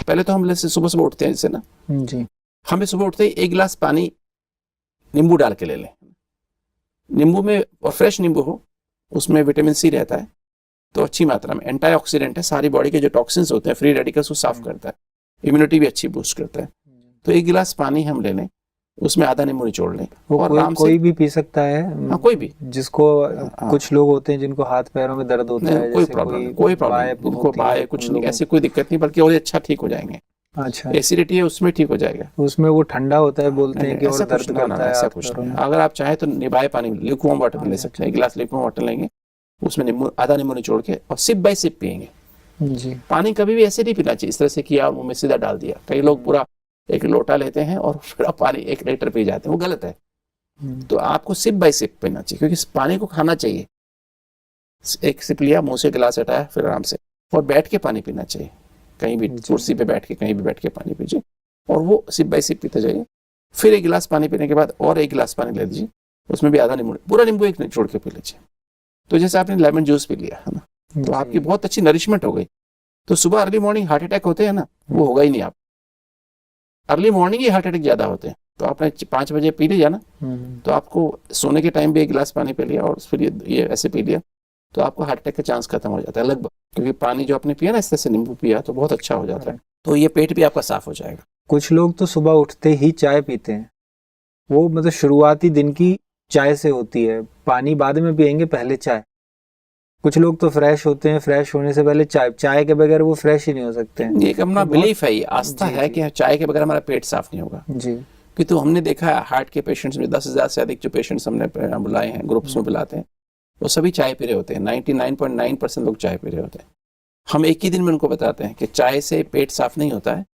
पहले तो हम जैसे सुबह सुबह उठते हैं जैसे ना जी। हमें सुबह उठते ही एक गिलास पानी नींबू डाल के ले लें। नींबू में और फ्रेश नींबू हो, उसमें विटामिन सी रहता है तो अच्छी मात्रा में, एंटीऑक्सीडेंट है, सारी बॉडी के जो टॉक्सिन्स होते हैं फ्री रेडिकल्स को साफ करता है, इम्यूनिटी भी अच्छी बूस्ट करता है। तो एक गिलास पानी हम ले लें, उसमें आधा नींबू निचोड़ लें और आराम से। कोई भी पी सकता है? हाँ, कोई भी जिसको कुछ लोग होते हैं जिनको हाथ पैरों में दर्द होता है, कोई प्रॉब्लम जिनको बाय कुछ नहीं, ऐसी कोई दिक्कत नहीं, बल्कि और अच्छा ठीक हो जाएंगे। अच्छा, एसिडिटी है उसमें ठीक हो जाएगा, उसमें वो ठंडा होता है बोलते हैं कि और दर्द करता है। ऐसा कुछ नहीं। अगर आप चाहे तो निभाए पानी लिक्विड वाटर ले सकते हैं, एक गिलास लिक्विड वाटर लेंगे, उसमें नींबू आधा नींबू निचोड़ के और सिप बाय सिप पियेंगे जी। पानी कभी भी ऐसे नहीं पीना चाहिए इस तरह से किया और मुंह में सीधा डाल दिया। कई लोग पूरा एक लोटा लेते हैं और फिर पानी 1 लीटर पी जाते हैं, वो गलत है। तो आपको सिप बाय सिप पीना चाहिए, क्योंकि पानी को खाना चाहिए। एक सिप लिया, मुंह से गिलास हटाया, फिर आराम से, और बैठ के पानी पीना चाहिए, कहीं भी कुर्सी पे बैठ के कहीं भी बैठ के पानी पीजिए और वो सिप बाय सिप पीते जाइए। फिर एक गिलास पानी पीने के बाद और एक गिलास पानी ले लीजिए, उसमें भी आधा नींबू, पूरा नींबू एक निचोड़ के पी लीजिए। तो जैसे आपने लेमन जूस पी लिया है ना, तो आपकी बहुत अच्छी नरिशमेंट हो गई। तो सुबह अर्ली मॉर्निंग हार्ट अटैक होते हैं ना, वो होगा ही नहीं। आप अर्ली मॉर्निंग ही हार्ट अटैक ज्यादा होते हैं। तो आपने 5 बजे पी लिया ना, तो आपको सोने के टाइम भी एक गिलास पानी पी लिया और फिर ये ऐसे पी लिया, तो आपको हार्ट अटैक का चांस खत्म हो जाता है लगभग, क्योंकि पानी जो आपने पिया ना इस तरह से नींबू पिया तो बहुत अच्छा हो जाता है। तो ये पेट भी आपका साफ हो जाएगा। कुछ लोग तो सुबह उठते ही चाय पीते हैं, वो मतलब शुरुआती दिन की चाय से होती है, पानी बाद में पियेंगे, पहले चाय। कुछ लोग तो फ्रेश होते हैं, फ्रेश होने से पहले चाय के बगैर वो फ्रेश ही नहीं हो सकते हैं। ये एक अपना बिलीफ है, ये आस्था है कि चाय के बगैर हमारा पेट साफ नहीं होगा जी। कि तो हमने देखा है हार्ट के पेशेंट्स में 10,000 से अधिक जो पेशेंट्स हमने बुलाए हैं, ग्रुप्स में बुलाते हैं, वो सभी चाय पी रहे होते हैं। 99.9% लोग चाय पी रहे होते हैं। हम एक ही दिन में उनको बताते हैं कि चाय से पेट साफ नहीं होता है,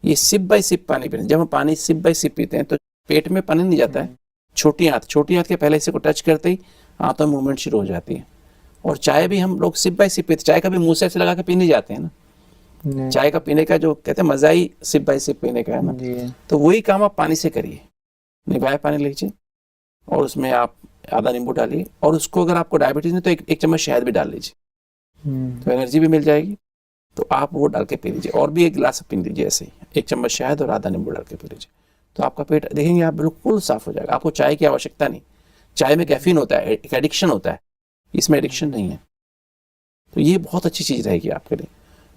ये सिप बाय सिप पानी पीना। जब हम पानी सिप बाय सिप पीते हैं तो पेट में पानी नहीं जाता है, छोटी आंत के पहले इसे को टच करते ही आंतों में मूवमेंट शुरू हो जाती है। और चाय भी हम लोग सिप बाय सिप पीते, चाय का भी मुंह से ऐसे लगा के पी नहीं जाते हैं ना। चाय का पीने का जो कहते हैं मजा ही सिप बाय सिप पीने का है ना। तो वही काम आप पानी से करिए, निभाए पानी लीजिए और उसमें आप आधा नींबू डालिए, और उसको अगर आपको डायबिटीज है तो एक चम्मच शहद भी डाल लीजिए, तो एनर्जी भी मिल जाएगी। तो आप वो डाल के पी लीजिए, और भी एक गिलास पी लीजिए ऐसे ही, 1 चम्मच शहद और आधा नींबू डाल के पी लीजिए, तो आपका पेट देखेंगे आप बिल्कुल साफ हो जाएगा। आपको चाय की आवश्यकता नहीं। चाय में कैफीन होता है, एक एडिक्शन होता है, इसमें एडिक्शन नहीं है। तो ये बहुत अच्छी चीज रहेगी आपके लिए।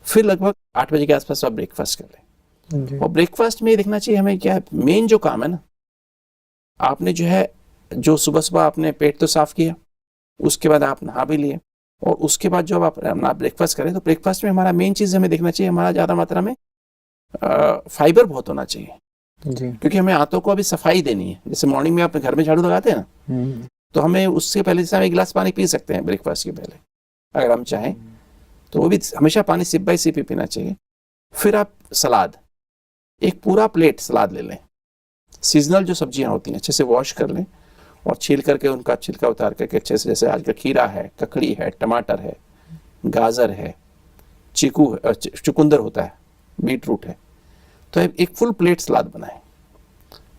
फिर लगभग 8 बजे के आसपास आप ब्रेकफास्ट कर लें, और ब्रेकफास्ट में देखना चाहिए हमें क्या है, मेन जो काम है ना, आपने जो है जो सुबह सुबह आपने पेट तो साफ किया, उसके बाद आप नहा भी लिए, और उसके बाद जब आप ब्रेकफास्ट करें तो ब्रेकफास्ट में हमारा मेन चीज हमें देखना चाहिए, हमारा ज्यादा मात्रा में फाइबर बहुत होना चाहिए जी। क्योंकि हमें आंतों को अभी सफाई देनी है। जैसे मॉर्निंग में आप घर में झाड़ू लगाते हैं ना, तो हमें उससे पहले जैसे हम 1 गिलास पानी पी सकते हैं ब्रेकफास्ट के पहले अगर हम चाहें, तो वो भी हमेशा पानी सिप बाय सिप ही पीना चाहिए। फिर आप सलाद, एक पूरा प्लेट सलाद ले लें। सीजनल जो सब्जियां होती हैं अच्छे से वॉश कर लें और छील करके उनका छिलका उतार करके अच्छे से, जैसे आजकल खीरा है, ककड़ी है, टमाटर है, गाजर है, चीकू है, चुकंदर होता है, बीट रूट है, तो एक फुल प्लेट सलाद बनाएं।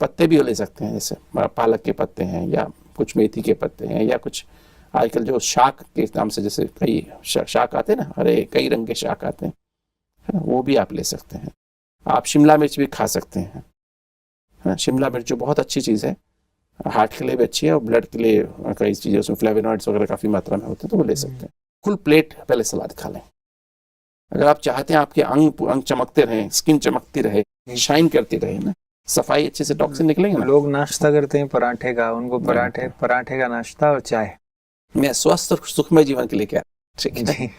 पत्ते भी ले सकते हैं, जैसे पालक के पत्ते हैं या कुछ मेथी के पत्ते हैं, या कुछ आजकल जो शाक के नाम से जैसे कई शाक आते हैं ना, हरे कई रंग के शाक आते हैं, वो भी आप ले सकते हैं। आप शिमला मिर्च भी खा सकते हैं। शिमला मिर्च जो बहुत अच्छी चीज़ है, हार्ट के लिए भी अच्छी है और ब्लड के लिए कई चीज़ें उसमें फ्लेवोनॉइड्स वगैरह काफ़ी मात्रा में होते हैं, तो वो ले सकते हैं। फुल प्लेट पहले सलाद खा लें। अगर आप चाहते हैं आपके अंग चमकते रहें, स्किन चमकती रहे, शाइन करती रहे ना, सफाई अच्छे से, टॉक्सिन निकलेंगे ना। लोग नाश्ता करते हैं पराठे का, उनको पराठे का नाश्ता और चाय। मैं स्वस्थ और सुखमय जीवन के लिए क्या, ठीक है,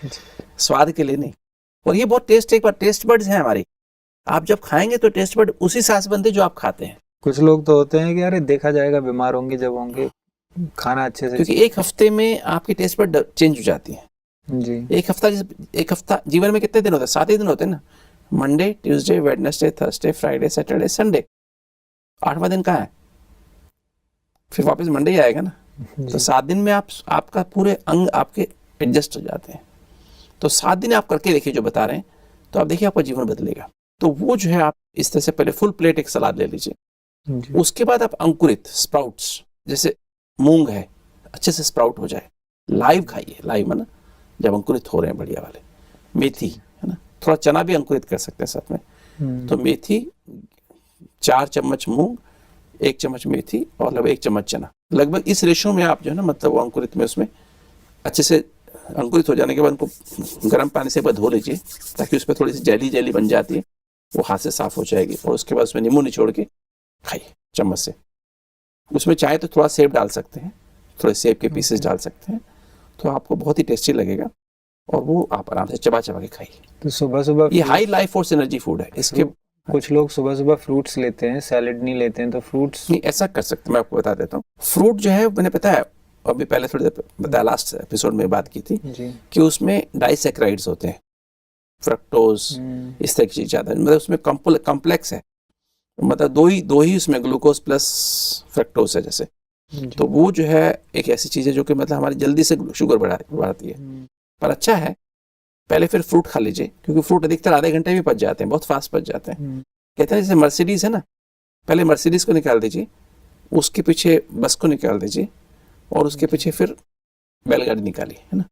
स्वाद के लिए नहीं। और ये बहुत टेस्ट, एक बार टेस्ट बड्स हैं हमारी, आप जब खाएंगे तो टेस्ट बड उसी सांस बनते जो आप खाते हैं। कुछ लोग तो होते हैं कि अरे देखा जाएगा, बीमार होंगे जब होंगे, खाना अच्छे से, क्योंकि 1 हफ्ते में आपकी टेस्ट बड चेंज हो जाती है जी। 1 हफ्ता जीवन में कितने दिन होते हैं? 7 ही दिन होते हैं ना, Monday, Tuesday, Wednesday, Thursday, Friday, Saturday, Sunday. 8वां दिन कहाँ है? फिर वापस मंडे ही आएगा ना। तो 7 दिन में आपका पूरे अंग आपके एडजस्ट हो जाते हैं। तो 7 दिन आप करके देखिए जो बता रहे हैं, तो आप देखिए आपका जीवन बदलेगा। तो वो जो है, आप इस तरह से पहले फुल प्लेट एक सलाद ले लीजिए। उसके बाद आप अंकुरित स्प्राउट्स, जैसे मूंग है, अच्छे से स्प्राउट हो जाए, लाइव खाइए। लाइव है ना, जब अंकुरित हो रहे हैं बढ़िया वाले। मेथी है ना, थोड़ा चना भी अंकुरित कर सकते हैं साथ में। तो मेथी 4 चम्मच मूंग, 1 चम्मच मेथी और लगभग 1 चम्मच चना, लगभग इस रेशो में आप जो है ना मतलब वो अंकुरित में उसमें अच्छे से अंकुरित हो जाने के बाद उनको गर्म पानी से एक बार धो लीजिए ताकि उस पर थोड़ी सी जेली जेली बन जाती है, वो हाथ से साफ हो जाएगी। और उसके बाद उसमें नींबू निचोड़ के खाइए चम्मच से। उसमें चाहे तो थोड़ा सेब डाल सकते हैं, थोड़े सेब के पीसेस डाल सकते हैं, तो आपको बहुत ही टेस्टी लगेगा और वो आप आराम से चबा चबा के खाइए। तो सुबह सुबह ये high life force energy food है। इसके कुछ लोग सुबह सुबह फ्रूट्स लेते हैं, सैलेड नहीं लेते हैं, तो फ्रूट्स नहीं ऐसा कर सकते, मैं आपको बता देता हूँ। फ्रूट जो है मैंने पता है अभी पहले थोड़ी देर बताया, लास्ट एपिसोड में बात की थी जी कि उसमें डाइसैकेराइड्स होते हैं, फ्रक्टोज इस तरह की चीज ज्यादा, मतलब उसमें कॉम्प्लेक्स है, मतलब दो ही उसमें ग्लूकोज प्लस फ्रक्टोज है जैसे। तो वो जो है एक ऐसी चीज है जो कि मतलब हमारी जल्दी से शुगर बढ़ाती है। पर अच्छा है, पहले फिर फ्रूट खा लीजिए, क्योंकि फ्रूट अधिकतर आधे घंटे में पच जाते हैं, बहुत फास्ट पच जाते हैं। कहते हैं जैसे मर्सिडीज है ना, पहले मर्सिडीज को निकाल दीजिए, उसके पीछे बस को निकाल दीजिए और उसके पीछे फिर बैलगाड़ी निकाली, है ना।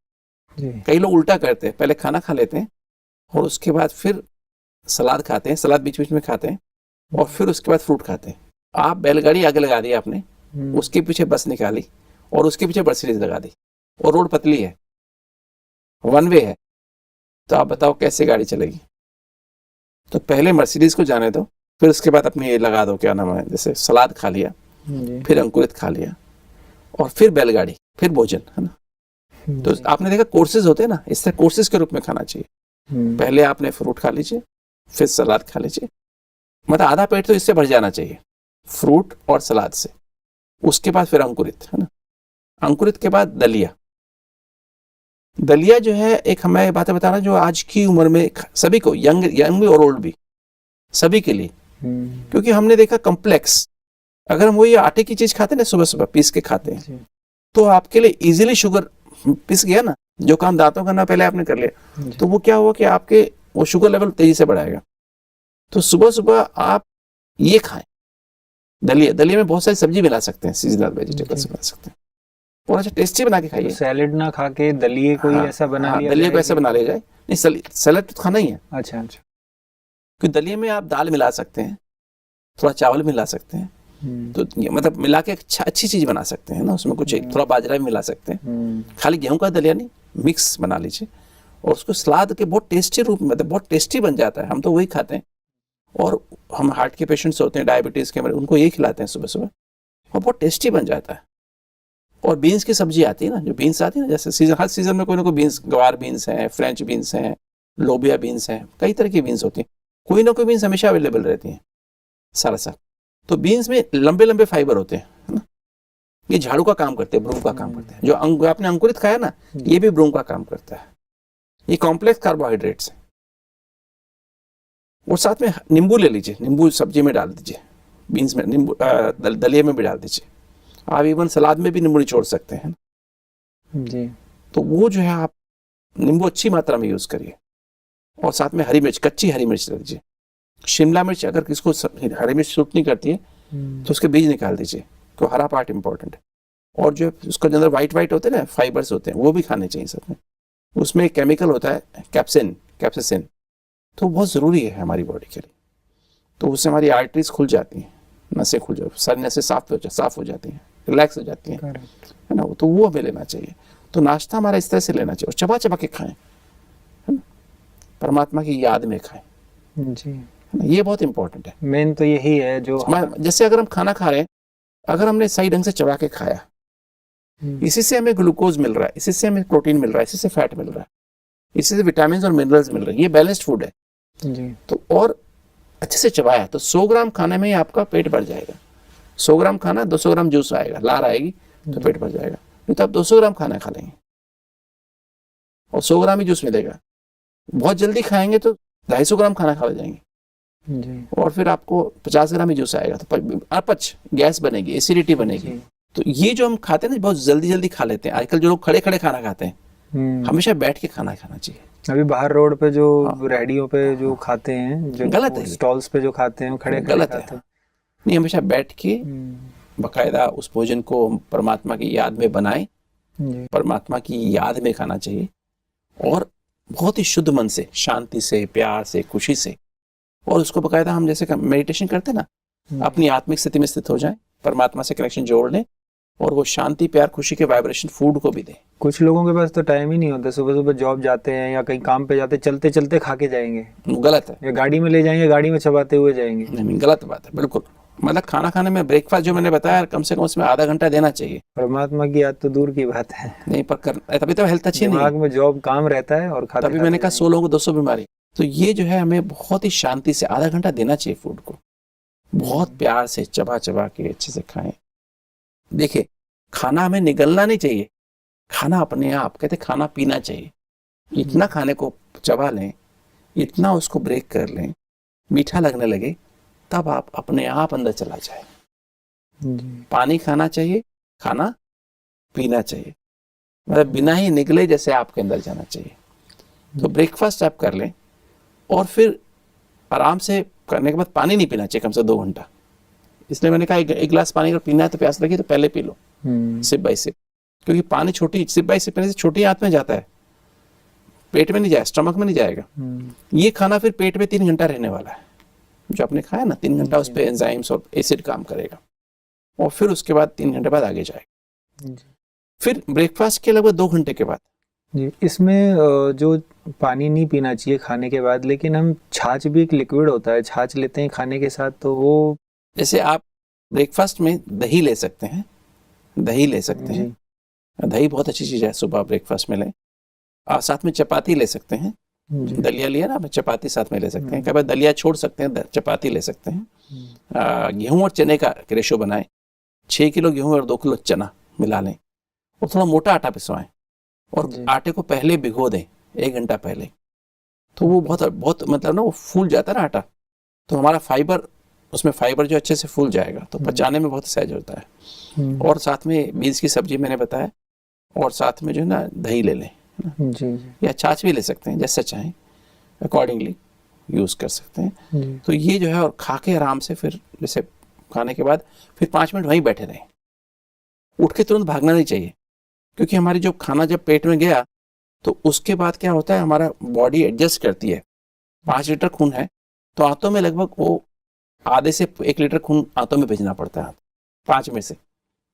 कई लोग उल्टा करते हैं, पहले खाना खा लेते हैं और उसके बाद फिर सलाद खाते हैं, सलाद बीच बीच में खाते हैं और फिर उसके बाद फ्रूट खाते हैं। आप बैलगाड़ी आगे लगा दी आपने, उसके पीछे बस निकाली और उसके पीछे मर्सिडीज लगा दी और रोड पतली है, वन वे है, तो आप बताओ कैसे गाड़ी चलेगी। तो पहले मर्सिडीज को जाने दो, फिर उसके बाद अपनी ये लगा दो, क्या नाम है, जैसे सलाद खा लिया, फिर अंकुरित खा लिया और फिर बैलगाड़ी, फिर भोजन, है ना। तो आपने देखा कोर्सेज होते हैं ना, इस तरह कोर्सेज के रूप में खाना चाहिए। पहले आपने फ्रूट खा लीजिए, फिर सलाद खा लीजिए, मतलब आधा पेट तो इससे भर जाना चाहिए, फ्रूट और सलाद से। उसके बाद फिर अंकुरित, है ना। अंकुरित के बाद दलिया। दलिया जो है एक हमें बातें बता रहा जो आज की उम्र में सभी को, यंग भी और ओल्ड भी, सभी के लिए, क्योंकि हमने देखा कॉम्प्लेक्स, अगर हम वही आटे की चीज खाते हैं ना, सुबह सुबह पीस के खाते हैं, तो आपके लिए इजीली शुगर पिस गया ना, जो काम दांतों करना पहले आपने कर लिया, तो वो क्या हुआ कि आपके वो शुगर लेवल तेजी से बढ़ाएगा। तो सुबह सुबह आप ये खाएं दलिया में बहुत सारी सब्जी मिला सकते हैं, सीजनल वेजिटेबल्स बना सकते हैं और अच्छा टेस्टी बना के खाइए। तो सैलेड ना खा के दलिए को ऐसा बना लिया, दलिया को ऐसा बना लिया जाए। नहीं सैलेड तो खाना ही है। अच्छा, क्योंकि दलिया में आप दाल मिला सकते हैं, थोड़ा चावल मिला सकते हैं, तो मतलब मिला के अच्छी चीज बना सकते हैं ना। उसमें कुछ थोड़ा बाजरा भी मिला सकते हैं, खाली गेहूं का दलिया नहीं, मिक्स बना लीजिए और उसको सलाद के बहुत टेस्टी रूप में, मतलब बहुत टेस्टी बन जाता है। हम तो वही खाते हैं और हम हार्ट के पेशेंट्स होते हैं, डायबिटीज के, उनको यही खिलाते हैं सुबह सुबह और बहुत टेस्टी बन जाता है। और बीन्स की सब्जी आती है ना, जो बीन्स आती है ना, जैसे सीजन, हर सीजन में कोई ना कोई बीन्स, गवार बीन्स हैं, फ्रेंच बीन्स हैं, लोबिया बीन्स हैं, कई तरह की बीन्स होती हैं, कोई ना कोई बीन्स हमेशा अवेलेबल रहती हैं सारा साल। तो बीन्स में लंबे लंबे फाइबर होते हैं, है ना। ये झाड़ू का काम करते हैं, ब्रूम का काम करते हैं। जो आपने अंकुरित खाया ना, ये भी ब्रूम का काम करता है। ये कॉम्प्लेक्स कार्बोहाइड्रेट्स है। और साथ में नींबू ले लीजिए, नींबू सब्जी में डाल दीजिए, बीन्स में नींबू, दलिया में भी डाल दीजिए, आप इवन सलाद में भी नींबू निचोड़ सकते हैं जी। तो वो जो है आप नींबू अच्छी मात्रा में यूज करिए और साथ में हरी मिर्च, कच्ची हरी मिर्च ले लीजिए। शिमला मिर्च अगर किसको हरी मिर्च सूट नहीं करती है तो उसके बीज निकाल दीजिए, तो हरा पार्ट इंपॉर्टेंट है। और जो उसका जो अंदर वाइट होते हैं ना, फाइबर्स होते हैं, वो भी खाने चाहिए साथ में। उसमें एक केमिकल होता है कैप्सिसिन, तो बहुत ज़रूरी है हमारी बॉडी के लिए। तो उससे हमारी आर्टरीज खुल जाती हैं, नसें खुल जाती, सारी नसें साफ हो जाती हैं, रिलैक्स हो जाती हैं, है ना। तो वो हमें लेना चाहिए। तो नाश्ता हमारा इस तरह से लेना चाहिए और चबा चबा के खाएं, है ना, परमात्मा की याद में खाएं जी, है ना। ये बहुत इंपॉर्टेंट है। मेन तो यही है जो जैसे अगर हम खाना खा रहे हैं, अगर हमने सही ढंग से चबा के खाया, इसी से हमें ग्लूकोज मिल रहा है, इसी से हमें प्रोटीन मिल रहा है, इसी से फैट मिल रहा है, इसी से विटामिन और मिनरल्स मिल रहे हैं। ये बैलेंस्ड फूड है जी। तो और अच्छे से चबाया तो 100 ग्राम खाने में ही आपका पेट भर जाएगा। 100 ग्राम खाना, 200 ग्राम जूस आएगा, लार आएगी तो पेट भर जाएगा। नहीं तो आप 200 ग्राम खाना खा लेंगे और 100 ग्राम ही जूस मिलेगा। बहुत जल्दी खाएंगे तो 250 ग्राम खाना खा जाएंगे जी। और फिर आपको 50 ग्राम ही जूस आएगा, तो अपच, गैस बनेगी, एसिडिटी बनेगी। तो ये जो हम खाते हैं ना, बहुत जल्दी जल्दी खा लेते हैं। आजकल जो लोग खड़े खड़े खाना खाते हैं, हमेशा बैठ के खाना खाना चाहिए। अभी बाहर रोड पे जो रेहड़ियों पे जो खाते हैं, जो गलत है, स्टॉल्स पे जो खाते हैं, खड़े गलत है। नहीं, हमेशा बैठ के बाकायदा उस भोजन को परमात्मा की याद में बनाएं, परमात्मा की याद में खाना चाहिए और बहुत ही शुद्ध मन से, शांति से, प्यार से, खुशी से, और उसको बकायदा हम जैसे मेडिटेशन करते हैं ना, अपनी आत्मिक स्थिति में स्थित हो जाएं, परमात्मा से कनेक्शन जोड़ लें और वो शांति, प्यार, खुशी के वाइब्रेशन फूड को भी दें। कुछ लोगों के पास तो टाइम ही नहीं होता, सुबह सुबह जॉब जाते हैं या कहीं काम पे जाते, चलते चलते खा के जाएंगे, गलत है। या गाड़ी में ले जाएंगे, गाड़ी में चबाते हुए जाएंगे। नहीं, गलत बात है बिल्कुल। मतलब खाना खाने में ब्रेकफास्ट जो मैंने बताया, कम से कम उसमें आधा घंटा देना चाहिए। परमात्मा की याद तो दूर की बात है, नहीं पर तभी तो हेल्थ अच्छी नहीं दिमाग में जॉब काम रहता है और खाते तभी मैंने कहा 100 लोगों को 200 बीमारी। तो ये जो है हमें बहुत ही शांति से आधा घंटा देना चाहिए फूड को, बहुत प्यार से चबा चबा के अच्छे से खाएं। देखिए, खाना हमें निगलना नहीं चाहिए, खाना अपने आप, कहते खाना पीना चाहिए। इतना खाने को चबा लें, इतना उसको ब्रेक कर लें, मीठा लगने लगे, तब आप अपने आप अंदर चला जाए। पानी खाना चाहिए, खाना पीना चाहिए, मतलब बिना ही निगले जैसे आपके अंदर जाना चाहिए। तो ब्रेकफास्ट आप कर लें और फिर आराम से करने के बाद पानी नहीं पीना चाहिए कम से 2 घंटा। इसलिए मैंने कहा एक गिलास पानी अगर पीना है तो प्यास लगी तो पहले पी लो, सिप बाई सिप, क्योंकि पानी छोटी सिप बाई सिप पीने से छोटी आंत में जाता है, पेट में नहीं जाए, स्टमक में नहीं जाएगा। ये खाना फिर पेट में 3 घंटा रहने वाला है, जो आपने खाया ना 3 घंटा उस पर एंजाइम्स और एसिड काम करेगा और फिर उसके बाद 3 घंटे बाद आगे जाएगा। फिर ब्रेकफास्ट के लगभग 2 घंटे के बाद जी, इसमें जो पानी नहीं पीना चाहिए खाने के बाद, लेकिन हम छाछ भी एक लिक्विड होता है, छाछ लेते हैं खाने के साथ, तो वो जैसे आप ब्रेकफास्ट में दही ले सकते हैं, दही ले सकते हैं, दही बहुत अच्छी चीज़ है, सुबह ब्रेकफास्ट में लें। साथ में चपाती ले सकते हैं, दलिया लिया ना, चपाती साथ में ले सकते हैं, कभी दलिया छोड़ सकते हैं, चपाती ले सकते हैं। गेहूं और चने का रेशो बनाएं, 6 किलो गेहूं और 2 किलो चना मिला लें और थोड़ा मोटा आटा पिसवाएं और आटे को पहले भिगो दें 1 घंटा पहले, तो वो बहुत मतलब ना वो फूल जाता है ना आटा, तो हमारा फाइबर, उसमें फाइबर जो अच्छे से फूल जाएगा, तो पचाने में बहुत सहज होता है। और साथ में बीज की सब्जी मैंने बताया, और साथ में जो है ना दही ले लें जी, या छाछ भी ले सकते हैं, जैसा चाहें अकॉर्डिंगली यूज़ कर सकते हैं। तो ये जो है, और खा के आराम से फिर जैसे खाने के बाद फिर 5 मिनट वहीं बैठे रहें, उठ के तुरंत भागना नहीं चाहिए, क्योंकि हमारी जो खाना जब पेट में गया तो उसके बाद क्या होता है, हमारा बॉडी एडजस्ट करती है। 5 लीटर खून है तो आंतों में लगभग वो आधे से 1 लीटर खून आंतों में भेजना पड़ता है, 5 में से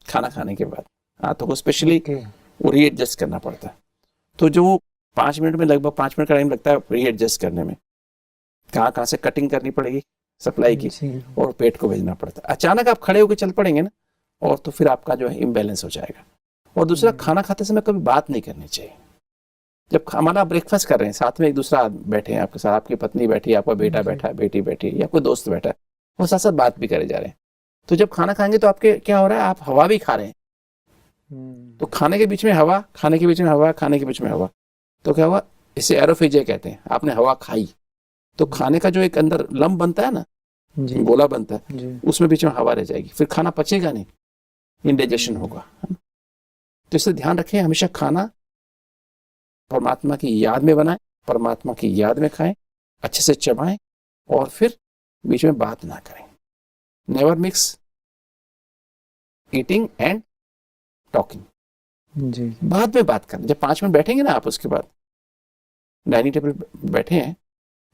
खाना खाने के बाद आंतों को स्पेशली वो रीएडजस्ट करना पड़ता है। तो जो 5 मिनट में, लगभग 5 मिनट का टाइम लगता है रीएडजस्ट करने में, कहाँ से कटिंग करनी पड़ेगी सप्लाई की और पेट को भेजना पड़ता है। अचानक आप खड़े होकर चल पड़ेंगे ना, और तो फिर आपका जो है इम्बैलेंस हो जाएगा। और दूसरा, खाना खाते समय कभी बात नहीं करनी चाहिए। जब हमारा ब्रेकफास्ट कर रहे हैं, साथ में एक दूसरा बैठे हैं आपके साथ, आपकी पत्नी बैठी है, आपका बेटा बैठा है, बेटी बैठी है, या कोई दोस्त बैठा है, वो साथ साथ बात भी करे जा रहे हैं, तो जब खाना खाएंगे तो आपके क्या हो रहा है, आप हवा भी खा रहे हैं। तो खाने के बीच में हवा, खाने के बीच में हवा, खाने के बीच में हवा, तो क्या हुआ, इसे एरोफेजिया कहते हैं। आपने हवा खाई तो खाने का जो एक अंदर लम्ब बनता है ना, गोला बनता है, उसमें बीच में हवा रह जाएगी, फिर खाना पचेगा नहीं, इंडाइजेशन होगा। तो इससे ध्यान रखें, हमेशा खाना परमात्मा की याद में बनाएं, परमात्मा की याद में खाएं, अच्छे से चबाएं और फिर बीच में बात ना करें। Never mix eating and talking. बाद में बात करें, जब 5 मिनट बैठेंगे ना आप, उसके बाद डाइनिंग टेबल बैठे हैं,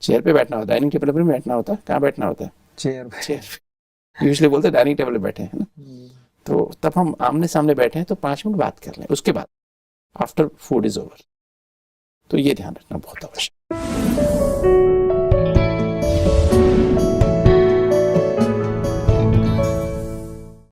चेयर पे बैठना होता है, डाइनिंग टेबल पर नहीं बैठना होता, कहाँ बैठना होता है, चेयर पे। यूजुअली बोलते हैं डाइनिंग टेबल पे बैठे हैं ना, तो तब हम आमने सामने बैठे हैं तो 5 मिनट बात कर लें, उसके बाद आफ्टर फूड इज ओवर। तो ये ध्यान रखना बहुत आवश्यक।